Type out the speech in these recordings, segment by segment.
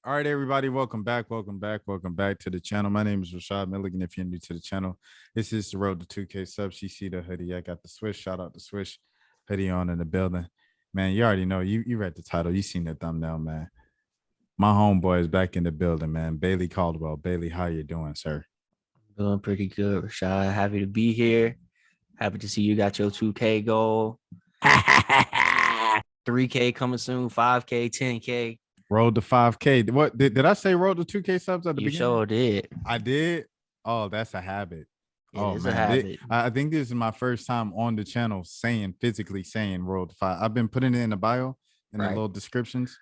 All right, everybody, welcome back to the channel. My name is Rashad Milligan. If you're new to the channel, this is the road to 2K subs. You see the hoodie. I got the Swish. Shout out to Swish. Hoodie on in the building. Man, you already know. You read the title. You seen the thumbnail, man. My homeboy is back in the building, man. Bailey Caldwell. Bailey, how you doing, sir? Doing pretty good, Rashad. Happy to be here. Happy to see you got your 2K goal. 3K coming soon, 5K, 10K. Road to 5K. What did I say? Road to 2K subs at the You beginning? sure did. I did. Oh, that's a habit. It Oh is a man, habit. I think this is my first time on the channel physically saying Road to 5. I've been putting it in the bio in the Right. little descriptions.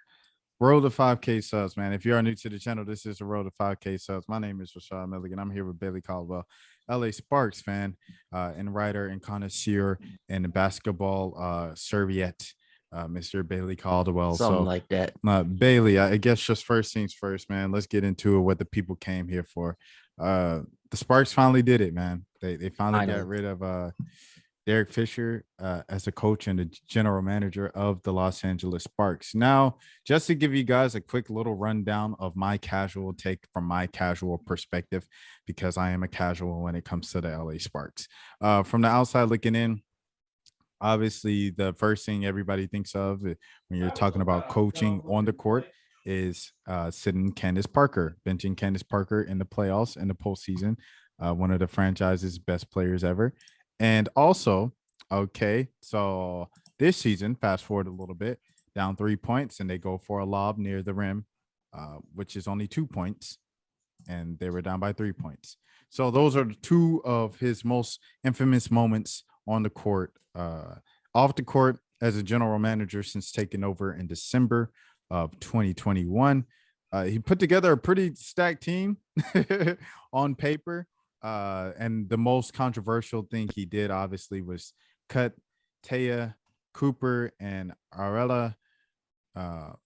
Road to 5K subs, man. If you are new to the channel, this is the Road to 5K subs. My name is Rashad Milligan. I'm here with Bailey Caldwell, LA Sparks fan, and writer and connoisseur and basketball serviette, Mr. Bailey Caldwell. Something So, like that. Bailey, I guess just first things first, man. Let's get into it. What the people came here for. The Sparks finally did it, man. They finally got Finally. rid of Derek Fisher as a coach and the general manager of the Los Angeles Sparks. Now, just to give you guys a quick little rundown of my casual take from my casual perspective, because I am a casual when it comes to the LA Sparks. From the outside looking in, obviously the first thing everybody thinks of when you're talking about coaching on the court is sitting Candace Parker, benching Candace Parker in the playoffs and the postseason, one of the franchise's best players ever. And also, okay, so this season, fast forward a little bit, down 3 points, and they go for a lob near the rim, which is only 2 points, and they were down by 3 points. So those are two of his most infamous moments on the court. Off the court as a general manager since taking over in December of 2021. He put together a pretty stacked team on paper. And the most controversial thing he did, obviously, was cut Taya, Cooper, and Arella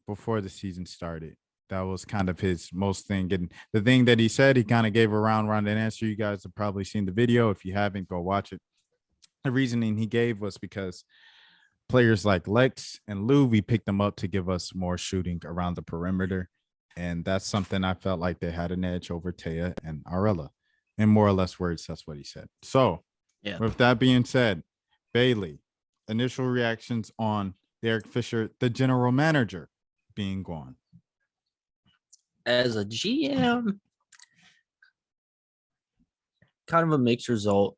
before the season started. That was kind of his most thing. And the thing that he said, he kind of gave a round answer. You guys have probably seen the video. If you haven't, go watch it. The reasoning he gave was because players like Lex and Lou, we picked them up to give us more shooting around the perimeter. And that's something I felt like they had an edge over Taya and Arella. In more or less words, that's what he said. So, Yeah. with that being said, Bailey, initial reactions on Derek Fisher, the general manager, being gone. As a GM, kind of a mixed result.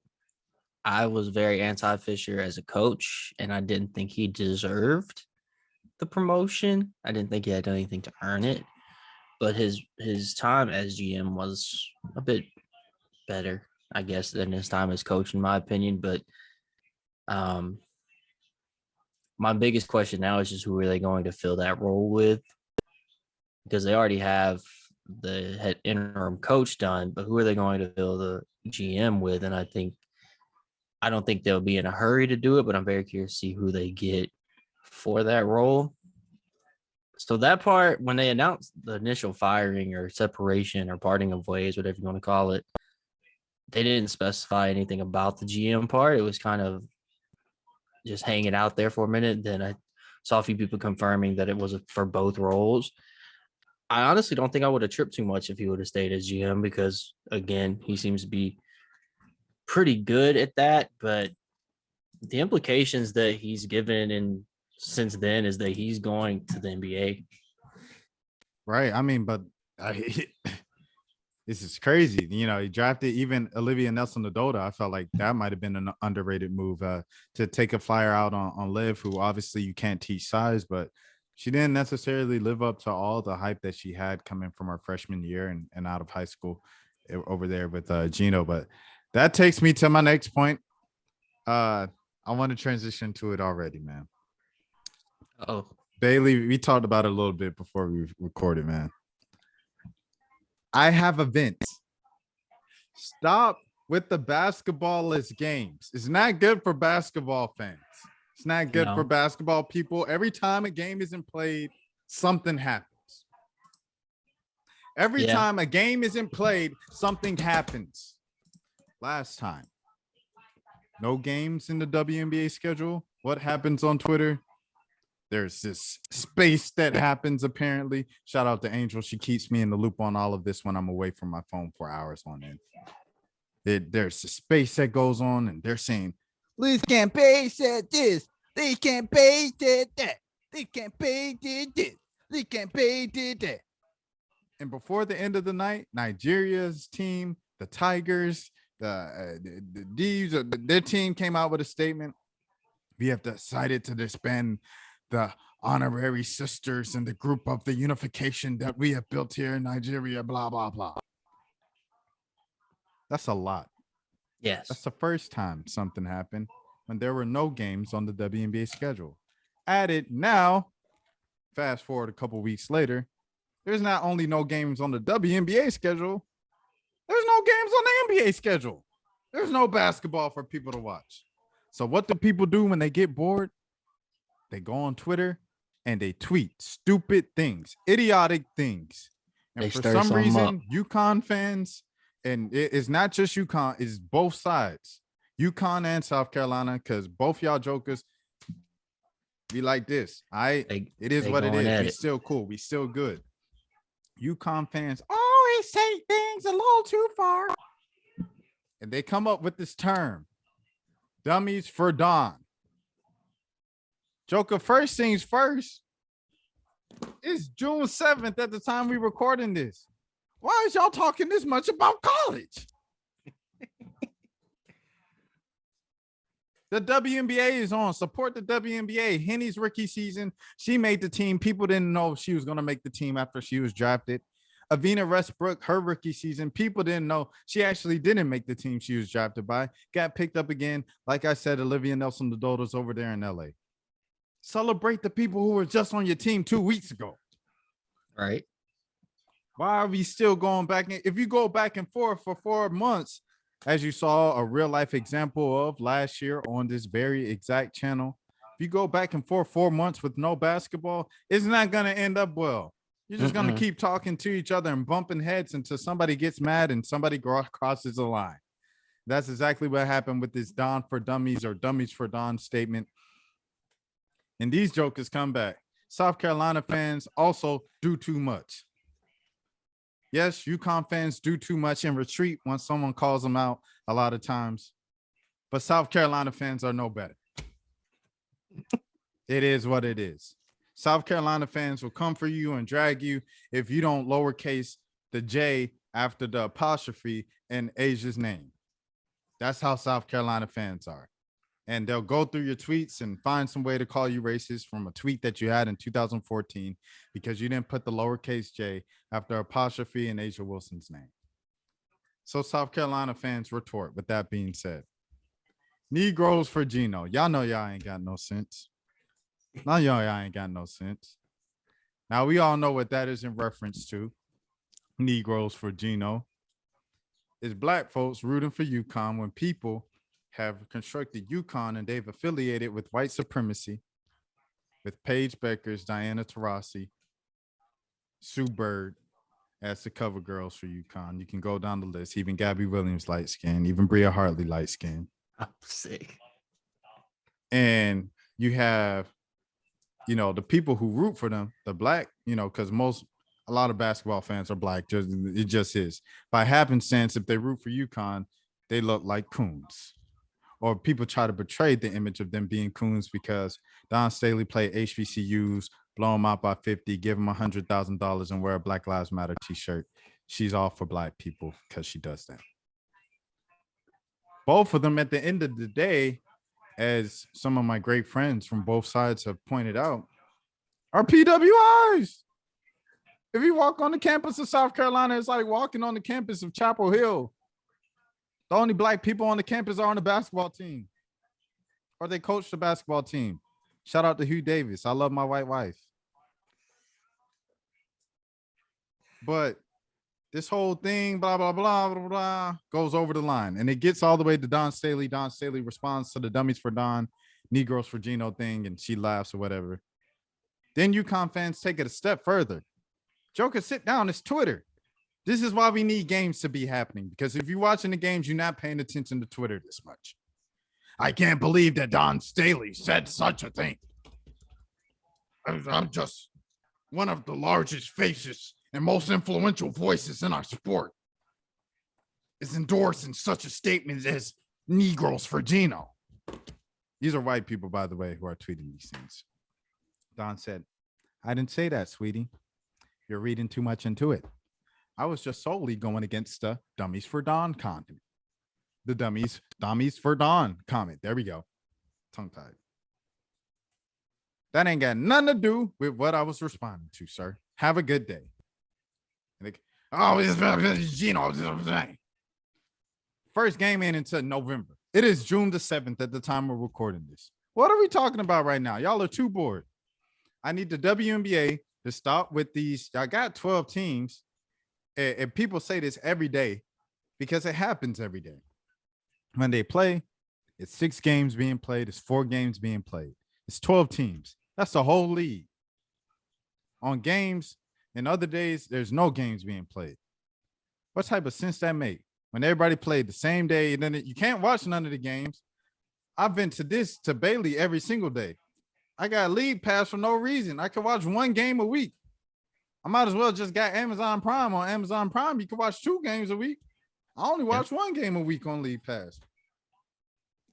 I was very anti-Fisher as a coach, and I didn't think he deserved the promotion. I didn't think he had done anything to earn it. But his time as GM was a bit better, I guess, than his time as coach, in my opinion. But my biggest question now is just who are they going to fill that role with? Because they already have the head interim coach done, but who are they going to fill the GM with? And I don't think they'll be in a hurry to do it, but I'm very curious to see who they get for that role. So that part, when they announced the initial firing or separation or parting of ways, whatever you want to call it, they didn't specify anything about the GM part. It was kind of just hanging out there for a minute. Then I saw a few people confirming that it was for both roles. I honestly don't think I would have tripped too much if he would have stayed as GM because, again, he seems to be pretty good at that. But the implications that he's given and since then is that he's going to the NBA. Right. I mean, but this is crazy. You know, he drafted even Olivia Nelson-Ododa. I felt like that might have been an underrated move to take a flyer out on Liv, who obviously you can't teach size, but she didn't necessarily live up to all the hype that she had coming from her freshman year and out of high school over there with Gino. But that takes me to my next point. I want to transition to it already, man. Oh, Bailey, we talked about it a little bit before we recorded, man. I have events. Stop with the basketball-less games. It's not good for basketball fans. It's not good for basketball people. Every time a game isn't played, something happens. Every time a game isn't played, something happens. Last time, no games in the WNBA schedule. What happens on Twitter? There's this space that happens, apparently. Shout out to Angel. She keeps me in the loop on all of this when I'm away from my phone for hours on end. There's a space that goes on, and they're saying, Liz campaign said this. Liz campaign did that. Liz campaign did this. Liz campaign did that. And before the end of the night, Nigeria's team, the Tigers, the D's, their team came out with a statement. We have decided to disband the honorary sisters and the group of the unification that we have built here in Nigeria, blah, blah, blah. That's a lot. Yes. That's the first time something happened when there were no games on the WNBA schedule. Added now, fast forward a couple weeks later, there's not only no games on the WNBA schedule, there's no games on the NBA schedule. There's no basketball for people to watch. So what do people do when they get bored? They go on Twitter and they tweet stupid things, idiotic things. And for some reason, UConn fans, and it's not just UConn, it's both sides, UConn and South Carolina, because both y'all jokers be like this. It is what it is. We still cool. We still good. UConn fans always say things a little too far. And they come up with this term, dummies for Don. Joker, first things first, it's June 7th at the time we recording this. Why is y'all talking this much about college? The WNBA is on. Support the WNBA. Henny's rookie season, she made the team. People didn't know she was going to make the team after she was drafted. Avina Westbrook, her rookie season, people didn't know she actually didn't make the team she was drafted by. Got picked up again. Like I said, Olivia Nelson, the Dodos over there in LA. Celebrate the people who were just on your team 2 weeks ago. Right. Why are we still going back? If you go back and forth for 4 months, as you saw a real life example of last year on this very exact channel, if you go back and forth 4 months with no basketball, it's not going to end up well. You're just going to keep talking to each other and bumping heads until somebody gets mad and somebody crosses the line. That's exactly what happened with this Don for Dummies or Dummies for Don statement. And these jokers come back. South Carolina fans also do too much. Yes, UConn fans do too much and retreat when someone calls them out a lot of times. But South Carolina fans are no better. It is what it is. South Carolina fans will come for you and drag you if you don't lowercase the J after the apostrophe in Asia's name. That's how South Carolina fans are. And they'll go through your tweets and find some way to call you racist from a tweet that you had in 2014 because you didn't put the lowercase J after apostrophe in Asia Wilson's name. So South Carolina fans retort with that being said. Negroes for Gino. Y'all know y'all ain't got no sense. Now y'all ain't got no sense. Now we all know what that is in reference to. Negroes for Gino. It's black folks rooting for UConn when people have constructed UConn and they've affiliated with white supremacy, with Paige Beckers, Diana Taurasi, Sue Bird as the cover girls for UConn. You can go down the list. Even Gabby Williams, light skin. Even Bria Hartley, light skin. I'm sick. And you have, the people who root for them, the black, because a lot of basketball fans are black. It just is. By happenstance, if they root for UConn, they look like coons. Or people try to portray the image of them being coons because Don Staley played HBCUs, blow them out by 50, give them $100,000 and wear a Black Lives Matter t-shirt. She's all for black people because she does that. Both of them at the end of the day, as some of my great friends from both sides have pointed out, are PWIs. If you walk on the campus of South Carolina, it's like walking on the campus of Chapel Hill. The only black people on the campus are on the basketball team, or they coach the basketball team. Shout out to Hugh Davis. I love my white wife. But this whole thing, blah, blah, blah, blah, blah, goes over the line. And it gets all the way to Don Staley. Don Staley responds to the Dummies for Don, Negroes for Gino thing, and she laughs or whatever. Then UConn fans take it a step further. Joker, sit down. It's Twitter. This is why we need games to be happening, because if you're watching the games, you're not paying attention to Twitter this much. I can't believe that Don Staley said such a thing. I'm just one of the largest faces and most influential voices in our sport, is endorsing such a statement as Negroes for Gino. These are white people, by the way, who are tweeting these things. Don said, I didn't say that, sweetie. You're reading too much into it. I was just solely going against the dummies for Don comment. The dummies for Don comment. There we go. Tongue tied. That ain't got nothing to do with what I was responding to, sir. Have a good day. Like, oh, it's Gino. First game ain't until November. It is June the 7th at the time we're recording this. What are we talking about right now? Y'all are too bored. I need the WNBA to stop with these. I got 12 teams, and people say this every day because it happens every day. When they play, it's 6 games being played. It's 4 games being played. It's 12 teams. That's the whole league. On games and other days, there's no games being played. What type of sense that make? When everybody played the same day, and then you can't watch none of the games. I've been to Bailey every single day. I got a league pass for no reason. I can watch 1 game a week. I might as well just got Amazon Prime. On Amazon Prime, you can watch 2 games a week. I only watch 1 game a week on League Pass.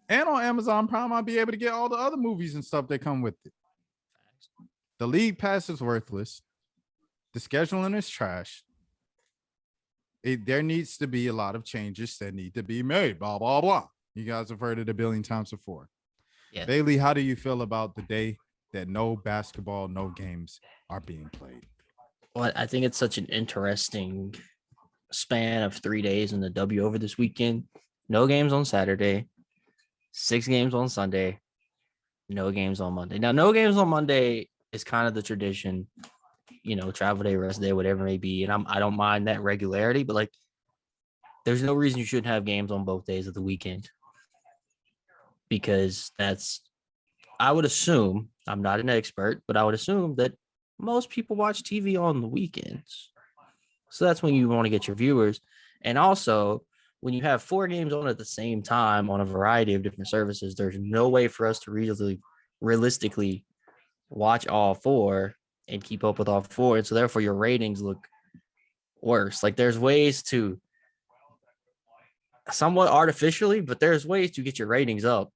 And on Amazon Prime, I'll be able to get all the other movies and stuff that come with it. The League Pass is worthless. The scheduling is trash. There needs to be a lot of changes that need to be made. Blah, blah, blah. You guys have heard it a billion times before. Yeah. Bailey, how do you feel about the day that no basketball, no games are being played? Well, I think it's such an interesting span of 3 days in the W over this weekend. No games on Saturday, 6 games on Sunday, no games on Monday. Now, no games on Monday is kind of the tradition, travel day, rest day, whatever it may be. And I don't mind that regularity, but like, there's no reason you shouldn't have games on both days of the weekend. Because I would assume, I'm not an expert, but I would assume that most people watch TV on the weekends. So that's when you want to get your viewers. And also, when you have 4 games on at the same time on a variety of different services, there's no way for us to realistically watch all 4 and keep up with all 4. And so therefore your ratings look worse. Like, there's ways to somewhat artificially, but there's ways to get your ratings up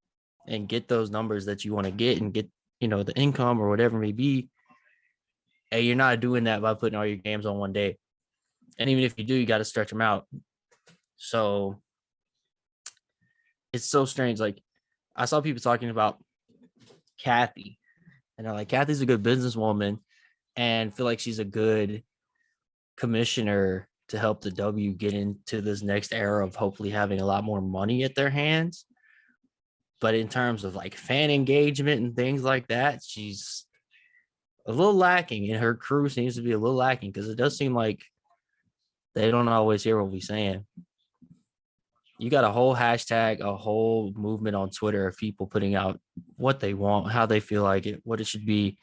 and get those numbers that you want to get and get, the income or whatever it may be. And you're not doing that by putting all your games on one day. And even if you do, you got to stretch them out. So it's so strange. Like, I saw people talking about Kathy, and they're like, Kathy's a good businesswoman and feel like she's a good commissioner to help the W get into this next era of hopefully having a lot more money at their hands. But in terms of like fan engagement and things like that, she's a little lacking, and her crew seems to be a little lacking, because it does seem like they don't always hear what we're saying. You got a whole hashtag, a whole movement on Twitter of people putting out what they want, how they feel like it, what it should be.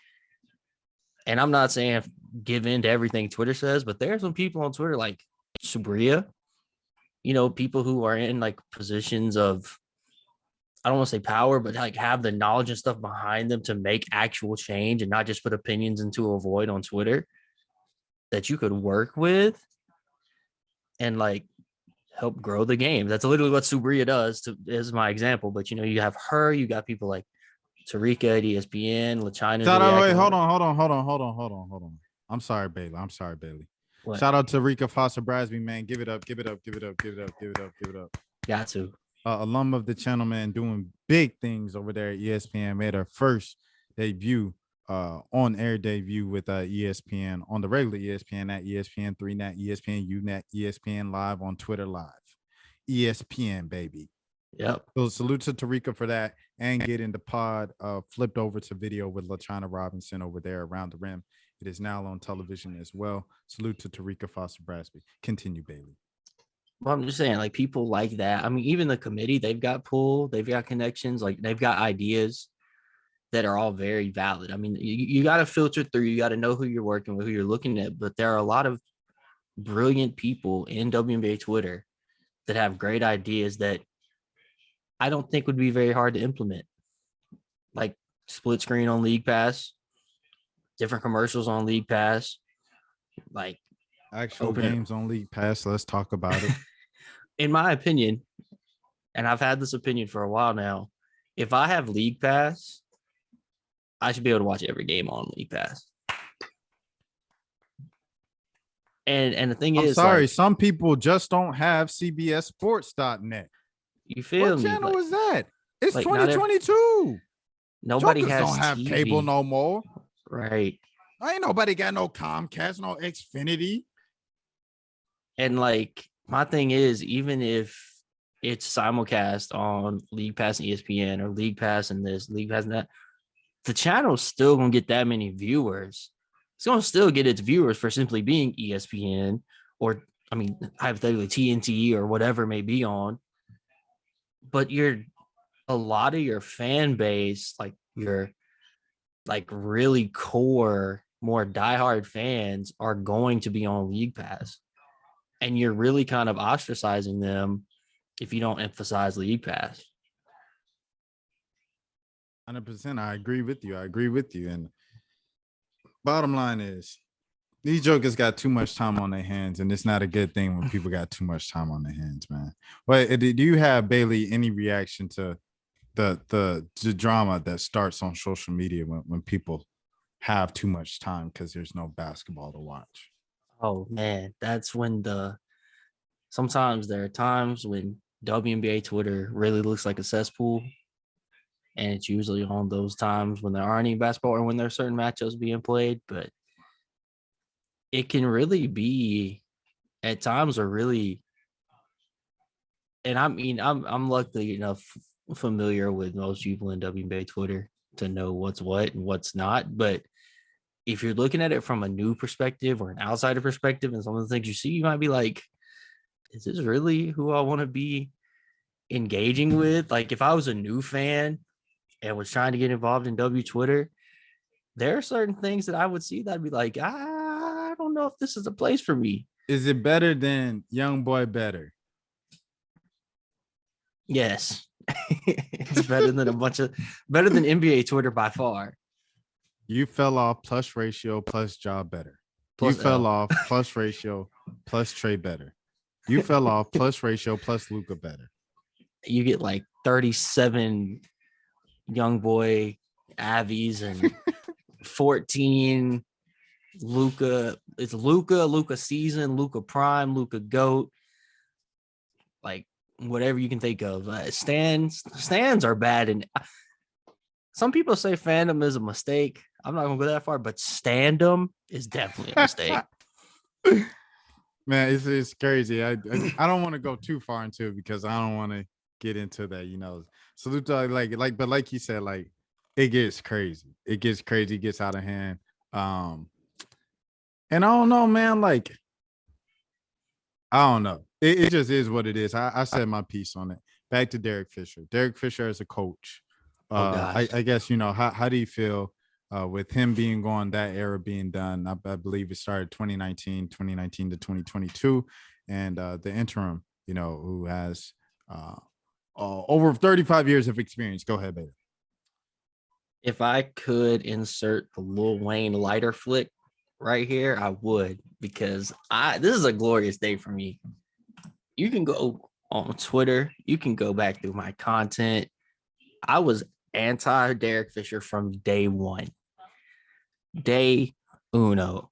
And I'm not saying give in to everything Twitter says, but there's some people on Twitter like Subria, people who are in like positions of, I don't want to say power, but like have the knowledge and stuff behind them to make actual change and not just put opinions into a void on Twitter that you could work with and like help grow the game. That's literally what Subria does, is my example. But, you have her, you got people like Tarika at ESPN, LaChina. Wait, hold on. I'm sorry, Bailey. What? Shout out to Rika Foster Brasby, man. Give it up. Got to. Alum of the channel, man, doing big things over there at ESPN. Made her first debut, on-air debut with ESPN on the regular ESPN at ESPN 3net, ESPN UNet, ESPN Live on Twitter Live. ESPN, baby. Yep. So salute to Tarika for that, and getting the pod flipped over to video with LaChina Robinson over there around the rim. It is now on television as well. Salute to Tarika Foster Brasby. Continue, Bailey. Well, I'm just saying, like, people like that. I mean, even the committee, they've got pull, they've got connections, like they've got ideas that are all very valid. I mean, you got to filter through, you got to know who you're working with, who you're looking at, but there are a lot of brilliant people in WNBA Twitter that have great ideas that I don't think would be very hard to implement. Like split screen on League Pass, different commercials on League Pass, like Actual games on League Pass. Let's talk about it. In my opinion, and I've had this opinion for a while now, if I have League Pass, I should be able to watch every game on League Pass. And the thing I'm is, sorry, like, some people just don't have CBSSports.net. you feel What me? channel Like, is that? It's like 2022. nobody Jokers has don't have TV. cable no more. Right. Ain't nobody got no Comcast, no Xfinity. And like, my thing is, even if it's simulcast on League Pass and ESPN or League Pass and this, League Pass and that, the channel's still gonna get that many viewers. It's gonna still get its viewers for simply being ESPN or, I mean, hypothetically TNT or whatever may be on. But a lot of your fan base, like your like really core, more diehard fans, are going to be on League Pass, and you're really kind of ostracizing them if you don't emphasize League Pass. 100%. I agree with you. And bottom line is, these jokers got too much time on their hands, and it's not a good thing when people got too much time on their hands, man. But do you have, Bailey, any reaction to the drama that starts on social media when people have too much time because there's no basketball to watch? Oh man, that's when sometimes there are times when WNBA Twitter really looks like a cesspool. And it's usually on those times when there aren't any basketball or when there are certain matchups being played. But it can really be at times are really, and I mean, I'm luckily enough familiar with most people in WNBA Twitter to know what's what and what's not. But if you're looking at it from a new perspective or an outsider perspective, and some of the things you see, you might be like, is this really who I want to be engaging with? Like, if I was a new fan and was trying to get involved in W Twitter, there are certain things that I would see that I'd be like, I don't know if this is a place for me. Is it better than Young Boy Better? Yes. It's better than better than NBA Twitter by far. You fell off plus ratio plus job better. Plus you fell L. off plus ratio plus Trey better. You fell off plus ratio plus Luca better. You get like 37 young boy Avies and 14 Luca. It's Luca season, Luca prime, Luca goat, like whatever you can think of. Stands are bad, and some people say fandom is a mistake. I'm not gonna go that far, but standom is definitely a mistake. Man, it's crazy. I don't want to go too far into it because I don't want to get into that, Salute to but like you said, like it gets crazy. It gets out of hand. And I don't know, man. Like, I don't know. It just is what it is. I said my piece on it. Back to Derek Fisher. Derek Fisher as a coach. I guess, how do you feel with him being gone, that era being done? I believe it started 2019 to 2022. And the interim, who has over 35 years of experience. Go ahead, baby. If I could insert the Lil Wayne lighter flick right here, I would, because this is a glorious day for me. You can go on Twitter. You can go back through my content. I was anti Derek Fisher from day one. Day uno.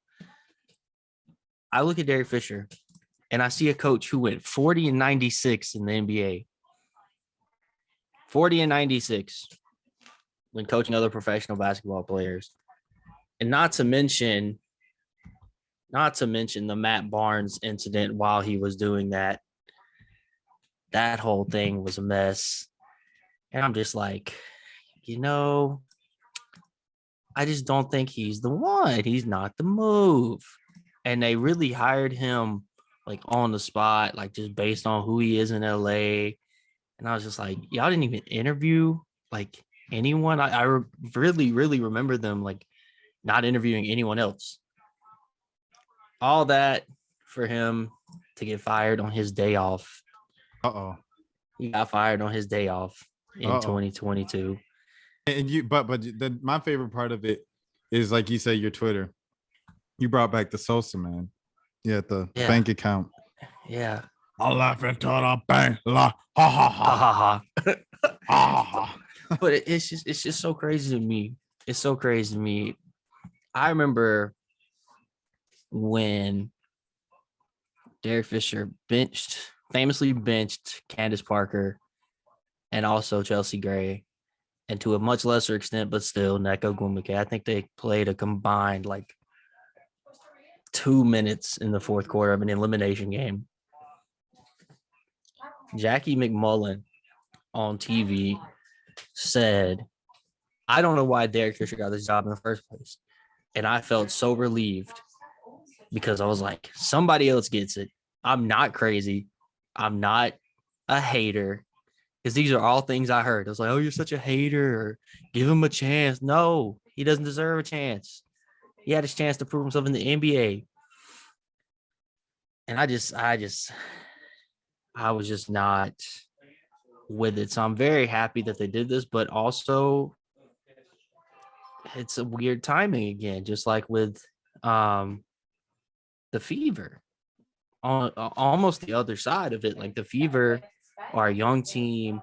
I look at Derek Fisher and I see a coach who went 40-96 in the NBA. 40-96 when coaching other professional basketball players. And not to mention the Matt Barnes incident while he was doing that. That whole thing was a mess. And I'm just like, I just don't think he's the one. He's not the move. And they really hired him like on the spot, like just based on who he is in LA. And I was just like, y'all didn't even interview like anyone. I really, really remember them like not interviewing anyone else. All that for him to get fired on his day off. He got fired on his day off in 2022. And my favorite part of it is like you say your Twitter. You brought back the Sosa, man. Yeah, the Yeah. bank account. Yeah. I laugh into the bank. La, ha ha Ha ha. ha ha. Ha ha ha. But it's just so crazy to me. It's so crazy to me. I remember when Derek Fisher famously benched Candace Parker and also Chelsea Gray, and to a much lesser extent, but still Neko Gumake. I think they played a combined like 2 minutes in the fourth quarter of an elimination game. Jackie McMullen on TV said, I don't know why Derek Fisher got this job in the first place. And I felt so relieved because I was like, somebody else gets it. I'm not crazy. I'm not a hater. Because these are all things I heard. I was like, oh, you're such a hater. Or give him a chance. No, he doesn't deserve a chance. He had his chance to prove himself in the NBA. And I was just not with it. So I'm very happy that they did this, but also it's a weird timing again, just like with the Fever. On almost the other side of it, like the Fever are a young team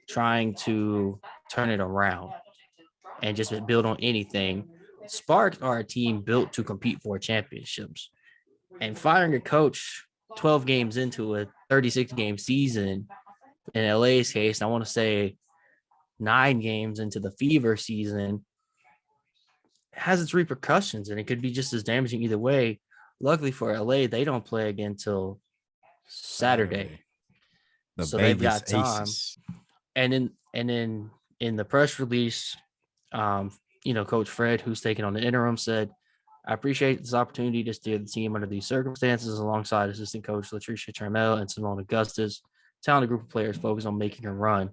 trying to turn it around and just build on anything. Sparks are a team built to compete for championships. And firing a coach 12 games into a 36-game season in LA's case, I want to say 9 games into the Fever season, has its repercussions, and it could be just as damaging either way. Luckily for LA, they don't play again until Saturday. The So they've Vegas got time. Aces. And then in the press release, Coach Fred, who's taking on the interim, said, I appreciate this opportunity to steer the team under these circumstances alongside assistant coach Latricia Trammell and Simone Augustus. Talented group of players focused on making a run.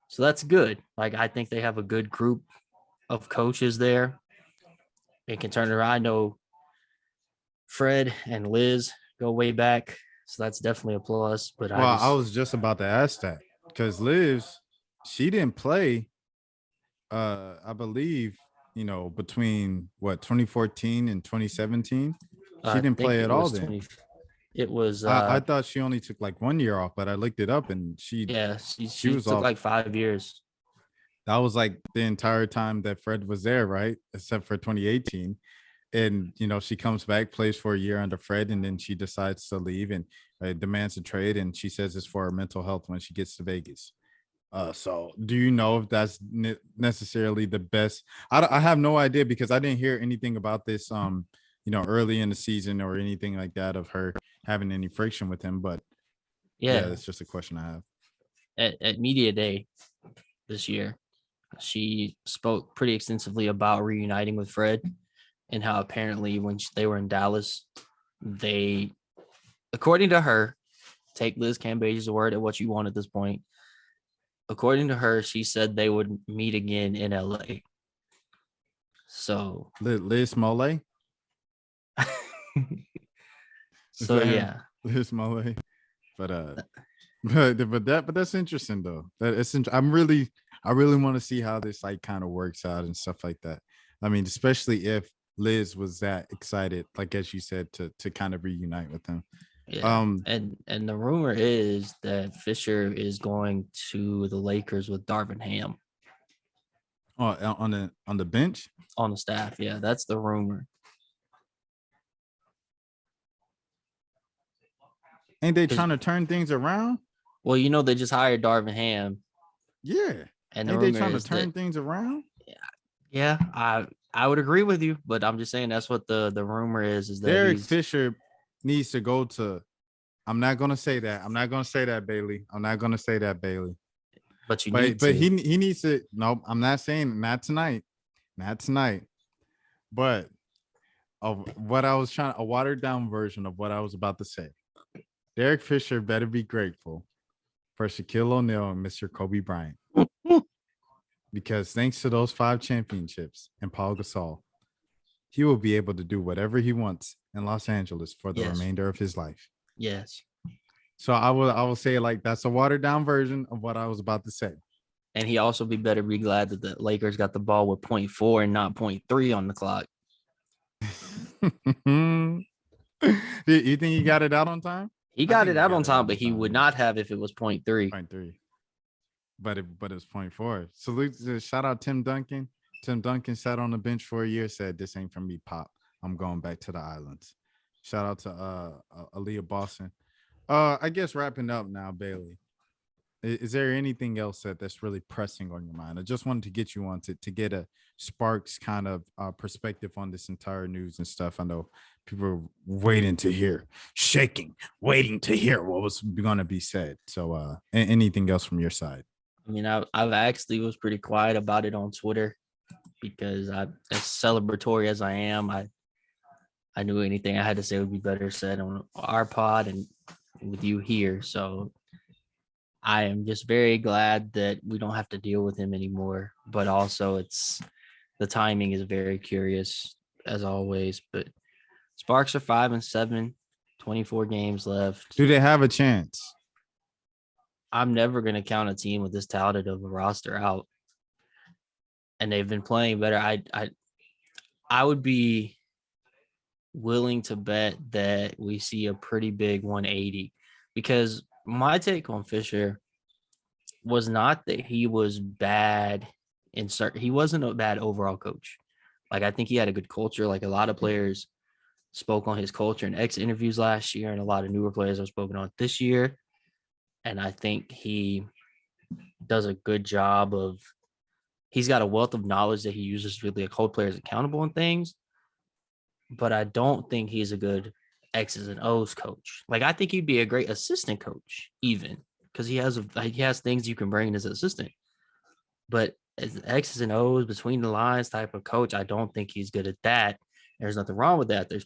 So that's good. Like, I think they have a good group of coaches there. They can turn it around. I know Fred and Liz go way back, so that's definitely a plus. But I was just about to ask that because Liz, she didn't play. I believe between 2014 and 2017, she didn't play at all. Then it was. I thought she only took like 1 year off, but I looked it up and she was took off like 5 years. That was like the entire time that Fred was there, right? Except for 2018. And she comes back, plays for a year under Fred, and then she decides to leave and demands a trade. And she says it's for her mental health when she gets to Vegas. So do you know if that's necessarily the best? I have no idea because I didn't hear anything about this, early in the season or anything like that of her having any friction with him. But yeah, that's just a question I have. At Media Day this year, she spoke pretty extensively about reuniting with Fred and how apparently when they were in Dallas, they, according to her, take Liz Cambage's word at what you want at this point. According to her, she said they would meet again in LA. So Liz Mole. So yeah, Liz Mole. But that's interesting though. I really want to see how this like kind of works out and stuff like that. I mean, especially if Liz was that excited, like as you said, to kind of reunite with him. Yeah. And the rumor is that Fisher is going to the Lakers with Darvin Ham. Oh, on the bench? On the staff, yeah. That's the rumor. Ain't they trying to turn things around? Well, they just hired Darvin Ham. Yeah. And ain't they trying to turn things around? Yeah, I would agree with you, but I'm just saying that's what the rumor is that Derek Fisher needs to go to. I'm not gonna say that. I'm not gonna say that, Bailey. I'm not gonna say that, Bailey. But he needs to. No, I'm not saying not tonight. Not tonight. But of what I was trying, a watered down version of what I was about to say. Derek Fisher better be grateful for Shaquille O'Neal and Mr. Kobe Bryant. Because thanks to those 5 championships and Paul Gasol, he will be able to do whatever he wants in Los Angeles for the remainder of his life. Yes. So I will say like that's a watered down version of what I was about to say. And he also better be glad that the Lakers got the ball with 0.4 and not 0.3 on the clock. You think he got it out on time? He I got think it he out got on it out time, on but he time. would not have if it was 0.3. 0.3. But it was 0.4. Salute to shout out Tim Duncan. Tim Duncan sat on the bench for a year, said, "This ain't for me, Pop. I'm going back to the islands." Shout out to Aaliyah Boston. I guess wrapping up now, Bailey. Is there anything else that's really pressing on your mind? I just wanted to get you on to get a Sparks kind of perspective on this entire news and stuff. I know people are waiting to hear, waiting to hear what was going to be said. So anything else from your side? I mean, I've actually was pretty quiet about it on Twitter because as celebratory as I am, I knew anything I had to say would be better said on our pod and with you here. So I am just very glad that we don't have to deal with him anymore. But also the timing is very curious as always. But Sparks are 5-7, 24 games left. Do they have a chance? I'm never going to count a team with this talented of a roster out. And they've been playing better. I would be willing to bet that we see a pretty big 180 because my take on Fisher was not that he was bad he wasn't a bad overall coach. Like I think he had a good culture. Like a lot of players spoke on his culture in X interviews last year, and a lot of newer players have spoken on it this year. And I think he does a good job of he's got a wealth of knowledge that he uses to really hold players accountable and things. But I don't think he's a good X's and O's coach. Like I think he'd be a great assistant coach, even because he has things you can bring in as an assistant. But as X's and O's between the lines type of coach, I don't think he's good at that. There's nothing wrong with that. There's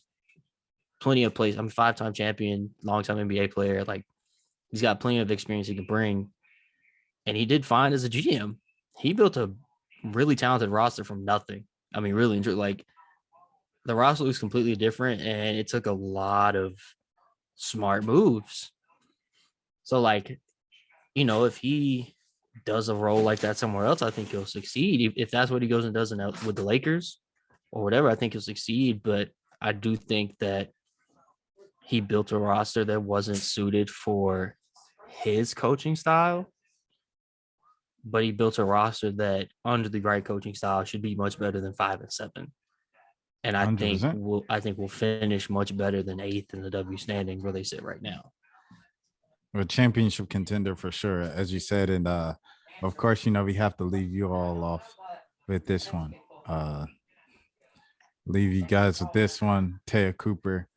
plenty of plays. I'm a 5-time champion, long-time NBA player. Like he's got plenty of experience he can bring. And he did fine as a GM. He built a really talented roster from nothing. I mean, really, like the roster was completely different, and it took a lot of smart moves. So, like, if he does a role like that somewhere else, I think he'll succeed. If that's what he goes and does with the Lakers or whatever, I think he'll succeed. But I do think that he built a roster that wasn't suited for his coaching style. But he built a roster that, under the right coaching style, should be much better than 5-7. And I 100%. think we'll finish much better than 8th in the W standings where they sit right now. A championship contender for sure, as you said, and of course, we have to leave you all off with this one. Leave you guys with this one. Taya Cooper,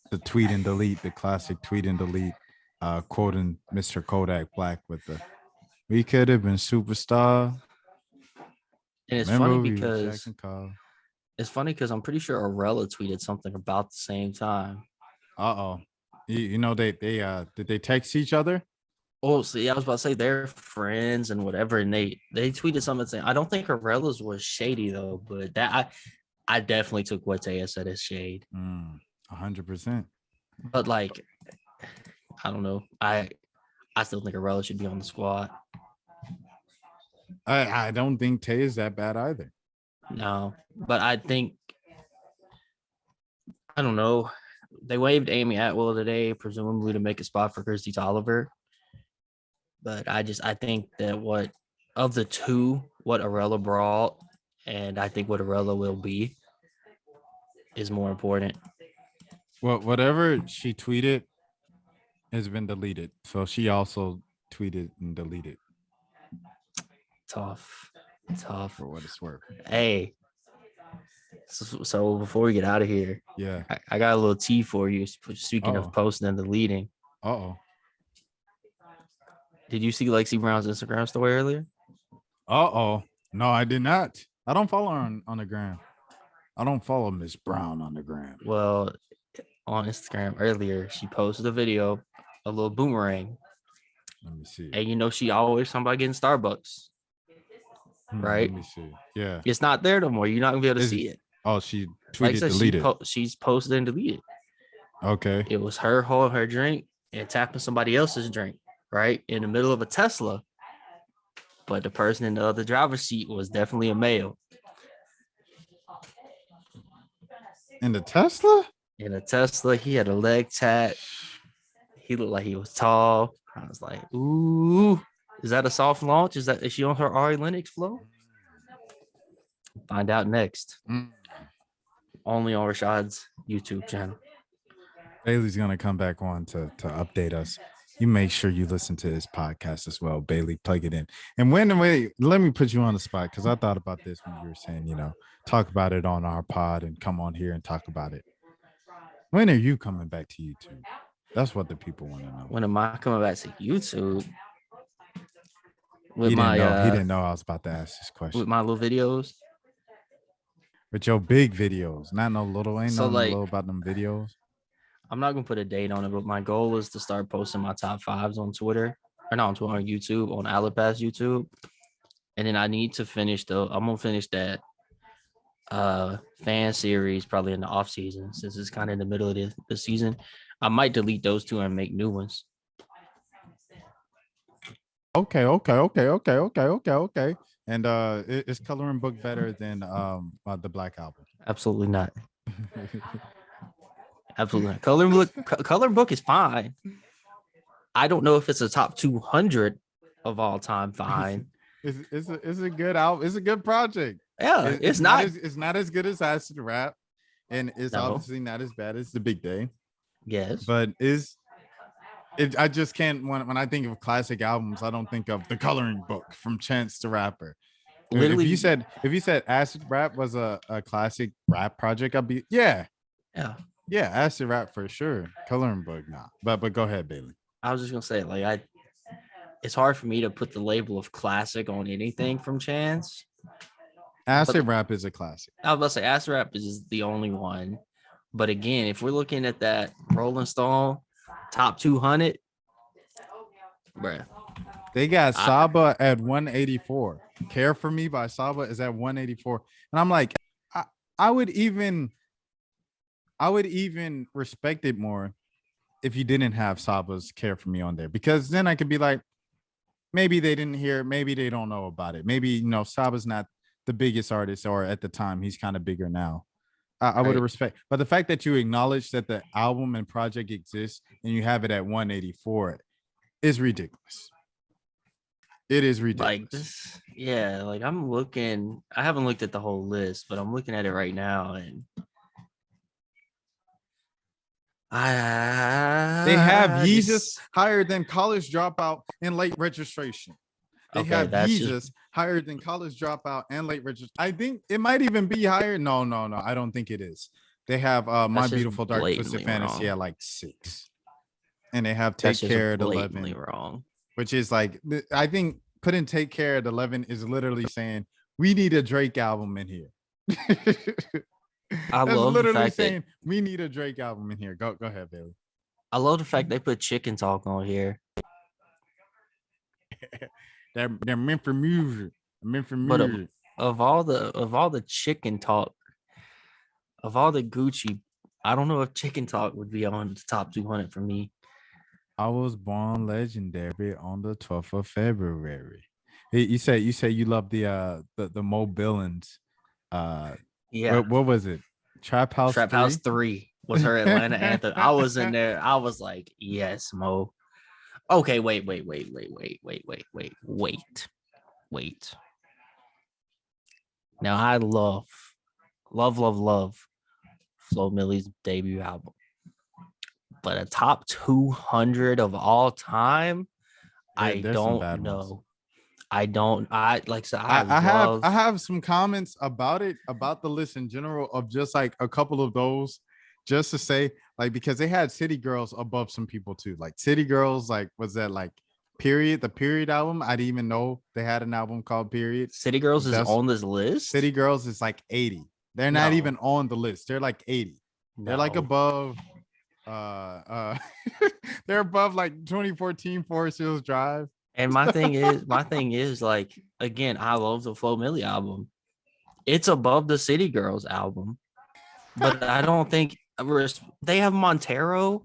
the tweet and delete, the classic tweet and delete, quoting Mr. Kodak Black with the "We could have been superstar." And it's Remember funny we were because Jackson Cole. I'm pretty sure Arella tweeted something about the same time. Uh-oh. They did they text each other? Oh, see, I was about to say they're friends and whatever, and they tweeted something saying, I don't think Arella's was shady though, but that I definitely took what Taya said as shade. 100%. But like, I don't know. I still think Arella should be on the squad. I don't think Tay is that bad either. No, but I think I don't know. They waived Amy Atwell today, presumably to make a spot for Christy Tolliver. But I think that what Arella brought, and I think what Arella will be, is more important. Well, whatever she tweeted has been deleted. So she also tweeted and deleted. Tough. For what it's worth. Hey. So before we get out of here, yeah, I got a little tea for you. Speaking of posting and deleting. Did you see Lexi Brown's Instagram story earlier? No, I did not. I don't follow her on the gram. I don't follow Miss Brown on the gram. Well, on Instagram earlier, she posted a video, a little boomerang. Let me see. And she always talking about getting Starbucks. Right? Let me see. Yeah. It's not there no more. You're not gonna be able to see it. Oh, she tweeted, deleted. She's posted and deleted. Okay. It was her holding her drink and tapping somebody else's drink, right? In the middle of a Tesla. but the person in the other driver's seat was definitely a male. In the Tesla? In a Tesla, he had a leg tat. He looked like he was tall. I was like, ooh, is that a soft launch? Is she on her Ari Lennox flow? Find out next. Only on Rashad's YouTube channel. Bailey's gonna come back on to update us. You make sure you listen to his podcast as well, Bailey. Plug it in. And wait, let me put you on the spot because I thought about this when you were saying, talk about it on our pod and come on here and talk about it. When are you coming back to YouTube? That's what the people want to know. When am I coming back to YouTube? With He my didn't know I was about to ask this question. With my little videos. With your big videos, not no little. Ain't So, nothing like, little about them videos. I'm not gonna put a date on it, but my goal is to start posting my top fives on Twitter, or not on Twitter, on YouTube, on Alapass YouTube, and then I need to finish I'm gonna finish that fan series probably in the off season since it's kind of in the middle of the season. I might delete those two and make new ones. Okay. And is Coloring Book better than the Black Album? Absolutely not. Absolutely not. Coloring Book is fine. I don't know if it's a top 200 of all time. Fine. It's a good album. It's a good project. Yeah, it's not. It's not as good as Acid Rap, and it's obviously not as bad as The Big Day. Yes, but I just can't. When I think of classic albums, I don't think of The Coloring Book from Chance the Rapper. Literally, if you said Acid Rap was a classic rap project, I'd be yeah. Acid Rap for sure. Coloring Book, nah. But go ahead, Bailey. I was just gonna say, like, it's hard for me to put the label of classic on anything from Chance. Acid Rap is a classic. I was about to say Acid Rap is the only one. But again, if we're looking at that Rolling Stone top 200, bruh. They got Saba at 184. Care for Me by Saba is at 184. And I'm like, I would even respect it more if you didn't have Saba's Care for Me on there, because then I could be like, maybe they didn't hear, maybe they don't know about it. Maybe, Saba's not the biggest artist, or at the time he's kind of bigger now. I would respect, but the fact that you acknowledge that the album and project exists and you have it at 184 is ridiculous. It is ridiculous. Like this, yeah. Like I haven't looked at the whole list, but I'm looking at it right now, and they have Yeezus higher than College Dropout and Late Registration. They have Yeezus higher than College Dropout and Late Registration. I think it might even be higher. No. I don't think it is. They have My Beautiful Dark Twisted Fantasy at like 6. And they have Take Care at 11. Wrong. Which is like, I think putting Take Care at 11 is literally saying, we need a Drake album in here. I love literally the fact saying we need a Drake album in here. Go ahead, Bailey. I love the fact they put Chicken Talk on here. They're meant for music. But of all the Chicken Talk, of all the Gucci, I don't know if Chicken Talk would be on the top 200 for me. I was born legendary on the 12th of February. You say you love the Mo Billings. Yeah. What was it? Trap House 3 was her Atlanta anthem. I was in there. I was like, yes, Mo. Okay, wait. Now I love Flo Millie's debut album. But a top 200 of all time, I don't know. I have some comments about it, about the list in general, of just like a couple of those, just to say, like, because they had City Girls above some people too. Like City Girls, like, was that like Period, the Period album? I didn't even know they had an album called Period. City Girls is on this list. City Girls is like 80. They're not even on the list. They're like 80. They're like above. They're above like 2014 Forest Hills Drive. And my thing is like, again, I love the Flo Milli album. It's above the City Girls album, but I don't think they have Montero.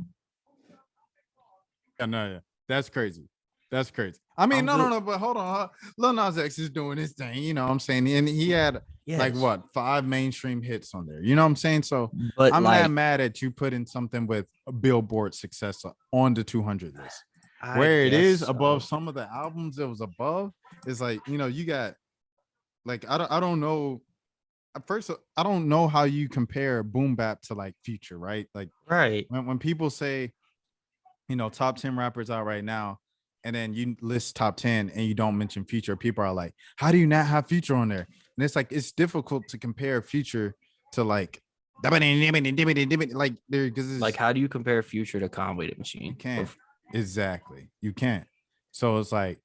Yeah, no, yeah, that's crazy. That's crazy. I mean, I'm no, good. no, no, but hold on. Lil Nas X is doing his thing, you know what I'm saying? And he had like Yes. what 5 mainstream hits on there. You know what I'm saying? So But I'm not like, mad at you putting something with a Billboard success on the 200 list. I Where it guess is above so. some of the albums it was above is like, you know, you got like I don't know. At first, I don't know how you compare boom bap to like Future, right? Like Right. when people say, you know, top 10 rappers out right now, and then you list top 10 and you don't mention Future, people are like, how do you not have Future on there? And it's like, it's difficult to compare Future to like, like there, because Like, it's, how do you compare Future to Conway the you Machine? can't. Exactly. You can't. So it's like,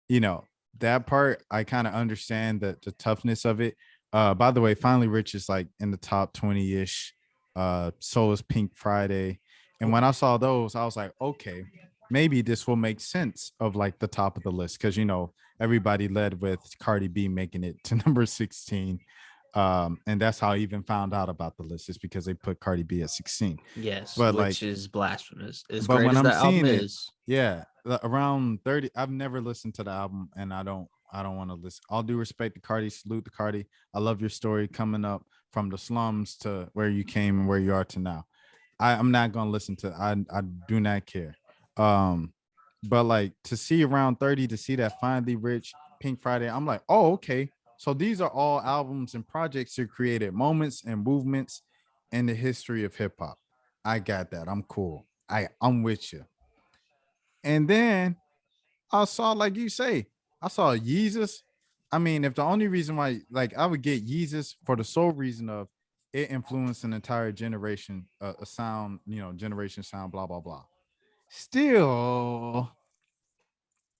you know, that part I kind of understand the toughness of it. By the way, Finally Rich is like in the top 20-ish. So is Pink Friday. And when I saw those, I was like, okay, maybe this will make sense of like the top of the list. Cause you know, everybody led with Cardi B making it to number 16. And that's how I even found out about the list, is because they put Cardi B at 16. Yes, But like, which is blasphemous. As but great when as I'm that album seeing it, is, yeah, around 30, I've never listened to the album, and I don't want to listen. All due respect to Cardi, salute to Cardi. I love your story coming up from the slums to where you came and where you are to now. I'm not gonna listen to. I do not care. Um, but like to see around 30, to see that Finally Rich, Pink Friday, I'm like, oh, okay. So these are all albums and projects that created moments and movements in the history of hip hop. I got that. I'm cool. I'm with you. And then I saw, like you say, I saw Yeezus. I mean, if the only reason why, like, I would get Yeezus for the sole reason of it influenced an entire generation, a sound, you know, generation sound, blah blah blah. Still,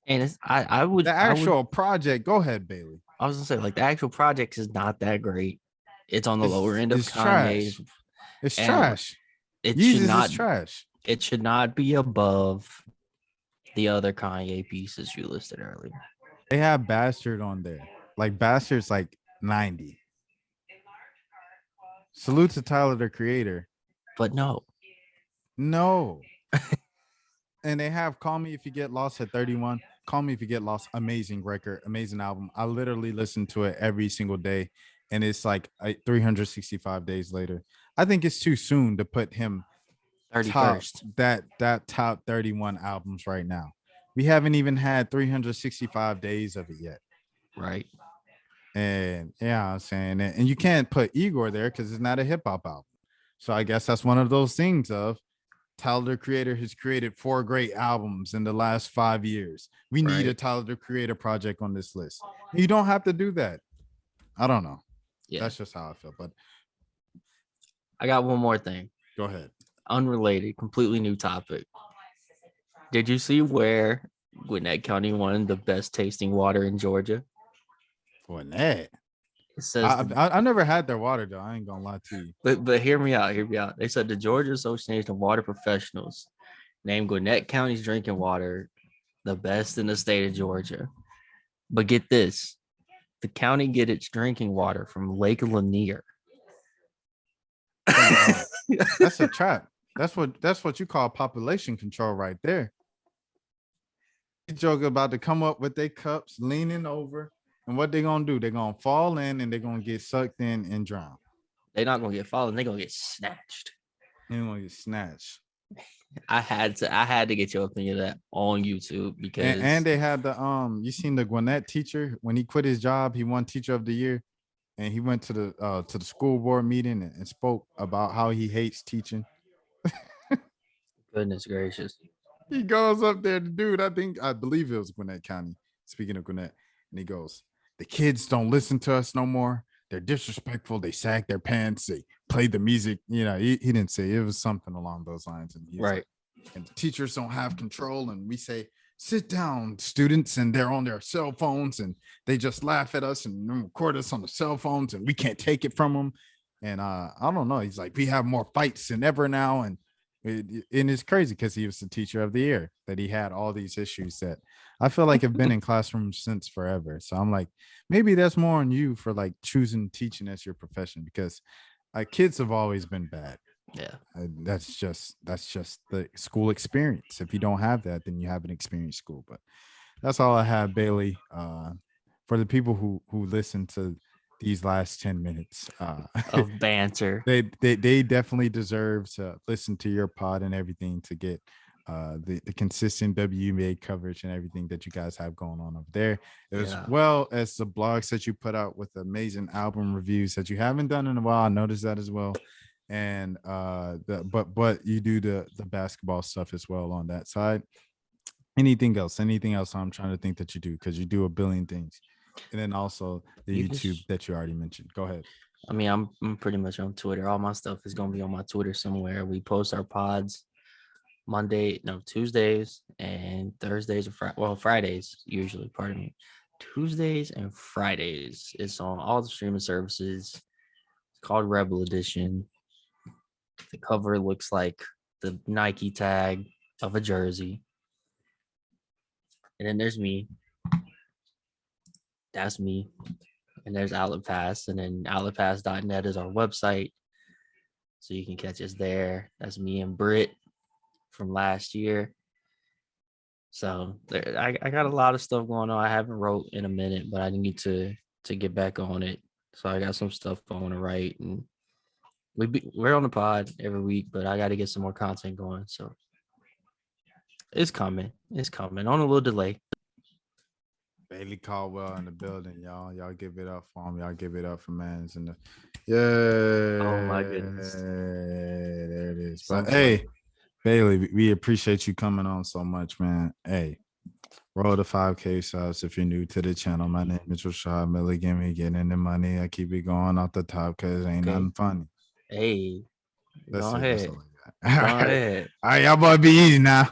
and it's the actual project. Go ahead, Bailey. I was gonna say, like, the actual project is not that great. It's on the lower It's end of it's trash. Kanye's, It's and trash. it should Yeezus is not trash. it should not be above the other Kanye pieces you listed earlier. They have Bastard on there. Like Bastard's like 90. Salute to Tyler the Creator. But no, No. And they have Call Me If You Get Lost at 31. Call Me If You Get Lost, amazing record, amazing album. I literally listen to it every single day, and it's like 365 days later. I think it's too soon to put him top 31st, that top 31 albums right now. We haven't even had 365 days of it yet. right? And yeah, I'm saying it. And you can't put Igor there because it's not a hip hop album. So I guess that's one of those things of Tyler the Creator has created 4 great albums in the last 5 years. We need a Right. Tyler the Creator project on this list. You don't have to do that. I don't know. Yeah. That's just how I feel. But I got one more thing. go ahead. Unrelated, completely new topic. Did you see where Gwinnett County won the best tasting water in Georgia? Gwinnett. It says, I never had their water though. I ain't gonna lie to you. but hear me out. Hear me out. They said the Georgia Association of Water Professionals named Gwinnett County's drinking water the best in the state of Georgia. But get this, the county get its drinking water from Lake Lanier. That's a trap. That's what you call population control right there. You joke about to come up with their cups, leaning over, and what they gonna do? They're gonna fall in and they're gonna get sucked in and drown. They're not gonna get fallen, they're gonna get snatched. They're gonna get snatched. I had to get your opinion of that on YouTube because And they had the you seen the Gwinnett teacher when he quit his job, he won teacher of the year, and he went to the school board meeting and spoke about how he hates teaching. goodness gracious. He goes up there, the dude, I believe it was Gwinnett County, speaking of Gwinnett, and he goes, the kids don't listen to us no more. They're disrespectful. They sag their pants. They play the music. You know, he didn't say it was something along those lines. And he's Right. like, and the teachers don't have control. And we say, sit down, students. And they're on their cell phones and they just laugh at us and record us on the cell phones and we can't take it from them. And I don't know. He's like, we have more fights than ever now. And it's crazy because he was the teacher of the year, that he had all these issues that I feel like have been in classrooms since forever. So I'm like, maybe that's more on you for like choosing teaching as your profession, because kids have always been bad. Yeah. That's just the school experience. If you don't have that, then you haven't experienced school. But that's all I have, Bailey. For the people who listen to these last 10 minutes, Of banter. they definitely deserve to listen to your pod and everything to get the consistent WNBA coverage and everything that you guys have going on over there, as well as the blogs that you put out with amazing album reviews that you haven't done in a while. I noticed that as well. And but you do the basketball stuff as well on that side. Anything else I'm trying to think that you do, because you do a billion things. And then also the You YouTube just- that you already mentioned. Go ahead. I mean, I'm pretty much on Twitter. All my stuff is gonna be on my Twitter somewhere. We post our pods Tuesdays and Thursdays or Fridays usually. Pardon me. Tuesdays and Fridays. It's on all the streaming services. It's called Rebel Edition. The cover looks like the Nike tag of a jersey. And then there's me. That's me. And there's Outlet Pass. And then outletpass.net is our website. So you can catch us there. That's me and Britt from last year. So I got a lot of stuff going on. I haven't wrote in a minute, but I need to get back on it. So I got some stuff I want to write, and we're on the pod every week, but I got to get some more content going. So it's coming. It's coming on a little delay. Bailey Caldwell in the building, y'all. Y'all give it up for him. Y'all give it up for Mans in the yeah. Oh my goodness. There it is. So But hey, Bailey, we appreciate you coming on so much, man. Hey, roll the 5K shots if you're new to the channel. My name is Rashad Milligan. We getting the money. I keep it going off the top because ain't nothing funny. Hey, That's go it. ahead. That's all I got. Go All right. ahead. All right, y'all boy, be easy now.